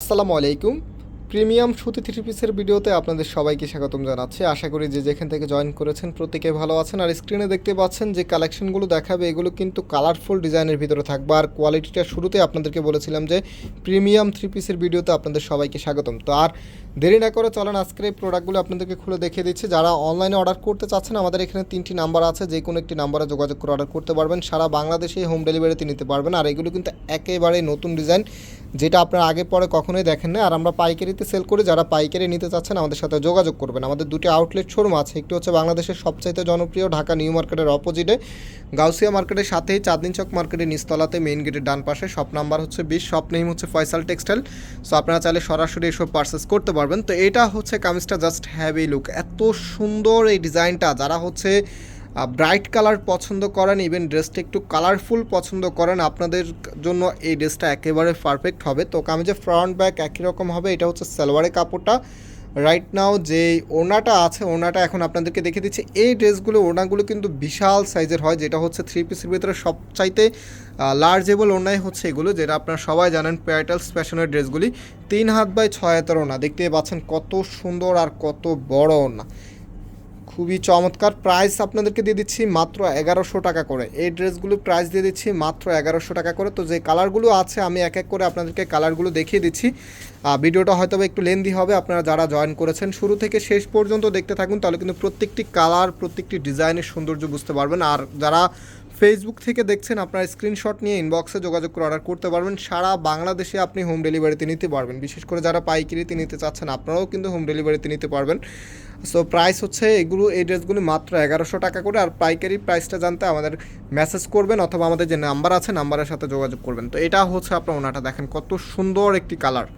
আসসালামু আলাইকুম। প্রিমিয়াম সুতি থ্রি পিসের ভিডিওতে আপনাদের সবাইকে স্বাগতম জানাচ্ছি। আশা করি যে যেখান থেকে জয়েন করেছেন প্রত্যেকে ভালো আছেন। আর স্ক্রিনে দেখতে পাচ্ছেন যে কালেকশনগুলো দেখাবে এগুলো কিন্তু কালারফুল ডিজাইনের ভিতরে থাকবে। আর কোয়ালিটিটা শুরুতে আপনাদেরকে বলেছিলাম যে প্রিমিয়াম থ্রি পিসের ভিডিওতে আপনাদের সবাইকে স্বাগতম। তো আর দেরি না করে চলেন আজকের এই প্রোডাক্টগুলো আপনাদেরকে খুলে দেখিয়ে দিচ্ছি। যারা অনলাইনে অর্ডার করতে চাচ্ছেন আমাদের এখানে 3টি নাম্বার আছে, যে কোনো একটি নাম্বারে যোগাযোগ করে অর্ডার করতে পারবেন। সারা বাংলাদেশে হোম ডেলিভারিতে নিতে পারবেন। আর এগুলো কিন্তু একেবারে নতুন ডিজাইন, যেটা আপনারা আগে পরে কখনোই দেখেন না। আর আমরা পাইকারিতে সেল করি, যারা পাইকারি নিতে চাচ্ছেন আমাদের সাথে যোগাযোগ করবেন। আমাদের দুটি আউটলেট শোরুম আছে, একটি হচ্ছে বাংলাদেশের সবচাইতে জনপ্রিয় ঢাকা নিউ মার্কেটের অপোজিটে গাউসিয়া মার্কেটের সাথেই চাঁদনী চক মার্কেটের নিচতলাতে মেইন গেটের ডান পাশে, শপ নাম্বার হচ্ছে 20, শপ নেম হচ্ছে ফয়সাল টেক্সটাইল। সো আপনারা চাইলে সরাসরি এসব পারচেস করতে পারবেন। তো এটা হচ্ছে কামিজটা, জাস্ট হ্যাভি লুক, এত সুন্দর এই ডিজাইনটা। যারা হচ্ছে ব্রাইট কালার পছন্দ করেন, ইভেন ড্রেসটা একটু কালারফুল পছন্দ করেন, আপনাদের জন্য এই ড্রেসটা একেবারে পারফেক্ট হবে। তো কামিজের ফ্রন্ট ব্যাক একই রকম হবে। এটা হচ্ছে সালোয়ারের কাপড়টা। রাইট নাও যে ওড়নাটা আছে, ওড়নাটা এখন আপনাদেরকে দেখে দিচ্ছি। এই ড্রেসগুলো ওড়নাগুলো কিন্তু বিশাল সাইজের হয়, যেটা হচ্ছে থ্রি পিসের ভিতরে সবচাইতে লার্জেবল ওড়নাই হচ্ছে এগুলো, যেটা আপনারা সবাই জানেন প্যারেটালস ফ্যাশনের ড্রেসগুলি। 3 হাত বাই 6 হাতের ওড়না, দেখতে পাচ্ছেন কত সুন্দর আর কত বড় ওড়না, খুবই চমৎকার। প্রাইস আপনাদেরকে দিয়ে দিচ্ছি মাত্র 1100 টাকা করে। এই ড্রেসগুলো প্রাইস দিয়ে দিচ্ছি মাত্র 1100 টাকা করে। তো যে কালারগুলো আছে আমি এক এক করে আপনাদেরকে কালারগুলো দেখিয়ে দিচ্ছি। ভিডিওটা হয়তো একটু লেন্দি হবে, আপনারা যারা জয়েন করেছেন শুরু থেকে শেষ পর্যন্ত দেখতে থাকুন, তাহলে কিন্তু প্রত্যেকটি কালার প্রত্যেকটি ডিজাইনের সৌন্দর্য বুঝতে পারবেন। আর যারা ফেসবুক থেকে দেখছেন আপনারা স্ক্রিনশট নিয়ে ইনবক্সে যোগাযোগ করে অর্ডার করতে পারবেন। সারা বাংলাদেশে আপনি হোম ডেলিভারিতে নিতে পারবেন। বিশেষ করে যারা পাইকারিতে নিতে চাচ্ছেন আপনারাও কিন্তু হোম ডেলিভারিতে নিতে পারবেন। সো প্রাইস হচ্ছে এগুলো, এই ড্রেসগুলি মাত্র 1100 টাকা করে। আর পাইকারি প্রাইসটা জানতে আমাদের মেসেজ করবেন অথবা আমাদের যে নাম্বার আছে নাম্বারের সাথে যোগাযোগ করবেন। তো এটা হচ্ছে আপনার ওনাটা, দেখেন কত সুন্দর একটি কালার।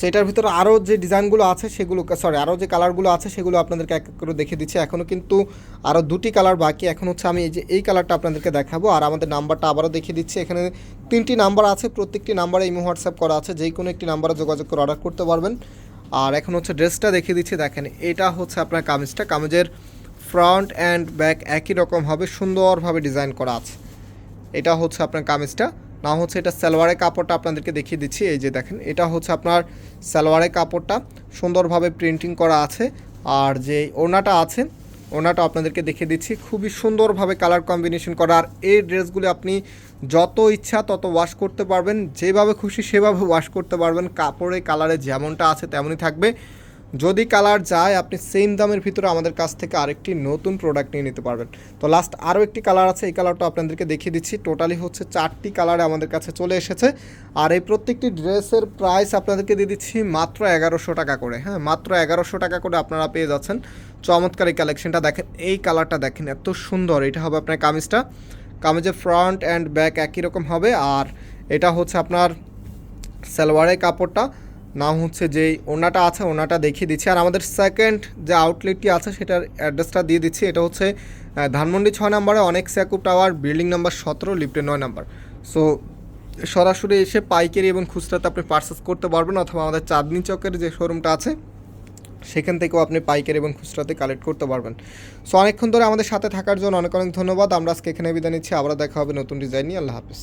সেটার ভিতরে আরও যে ডিজাইনগুলো আছে সেগুলো, আরও যে কালারগুলো আছে সেগুলো আপনাদেরকে এক এক করে দেখে দিচ্ছি। এখনও কিন্তু আরও দুটি কালার বাকি। এখন হচ্ছে আমি এই কালারটা আপনাদেরকে দেখাবো। আর আমাদের নাম্বারটা আবারও দেখিয়ে দিচ্ছি। এখানে 3টি নাম্বার আছে, প্রত্যেকটি নাম্বারে ইমো হোয়াটসঅ্যাপ করা আছে, যে কোনো একটি নাম্বারে যোগাযোগ করে অর্ডার করতে পারবেন। আর এখন হচ্ছে ড্রেসটা দেখিয়ে দিচ্ছি। দেখেন এটা হচ্ছে আপনার কামিজটা, কামিজের ফ্রন্ট অ্যান্ড ব্যাক একই রকম হবে, সুন্দরভাবে ডিজাইন করা আছে। এটা হচ্ছে আপনার কামিজটা। না হচ্ছে এটা সালোয়ারের কাপড়টা আপনাদেরকে দেখিয়ে দিচ্ছি। এই যে দেখেন এটা হচ্ছে আপনার সালোয়ারের কাপড়টা, সুন্দরভাবে প্রিন্টিং করা আছে। আর যে ওড়নাটা আছে, ওড়নাটা আপনাদেরকে দেখিয়ে দিচ্ছি, খুবই সুন্দরভাবে কালার কম্বিনেশন করা। আর এই ড্রেসগুলি আপনি যত ইচ্ছা তত ওয়াশ করতে পারবেন, যেভাবে খুশি সেভাবে ওয়াশ করতে পারবেন। কাপড়ে কালারে যেমনটা আছে তেমনই থাকবে। যদি কালার যায় আপনি সেম দামের ভিতরে আমাদের কাছ থেকে আরেকটি নতুন প্রোডাক্ট নিয়ে নিতে পারবেন। তো লাস্ট আরও একটি কালার আছে, এই কালারটা আপনাদেরকে দেখিয়ে দিচ্ছি। টোটালি হচ্ছে 4টি কালারে আমাদের কাছে চলে এসেছে। আর এই প্রত্যেকটি ড্রেসের প্রাইস আপনাদেরকে দিয়ে দিচ্ছি মাত্র 1100 টাকা করে। হ্যাঁ, মাত্র 1100 টাকা করে আপনারা পেয়ে যাচ্ছেন চমৎকার এই কালেকশনটা। দেখেন এই কালারটা, দেখেন এত সুন্দর। এটা হবে আপনার কামিজটা, কামিজের ফ্রন্ট অ্যান্ড ব্যাক একই রকম হবে। আর এটা হচ্ছে আপনার সালোয়ারের কাপড়টা। নাম হচ্ছে যেই ওড়নাটা আছে ওড়নাটা দেখিয়ে দিচ্ছি। আর আমাদের সেকেন্ড যে আউটলেটটি আছে সেটার অ্যাড্রেসটা দিয়ে দিচ্ছি। এটা হচ্ছে ধানমন্ডি 6 নম্বরে অনেক স্যাকুব টাওয়ার, বিল্ডিং নাম্বার 17, লিফটে 9 নাম্বার। সো সরাসরি এসে পাইকারি এবং খুচরাতে আপনি পারচেস করতে পারবেন, অথবা আমাদের চাঁদনী চকের যে শোরুমটা আছে সেখান থেকেও আপনি পাইকারি এবং খুচরাতে কালেক্ট করতে পারবেন। সো অনেকক্ষণ ধরে আমাদের সাথে থাকার জন্য অনেক অনেক ধন্যবাদ। আমরা আজকে এখানে বিদায় নিচ্ছি, আবার দেখা হবে নতুন ডিজাইন নিয়ে। আল্লাহ হাফিজ।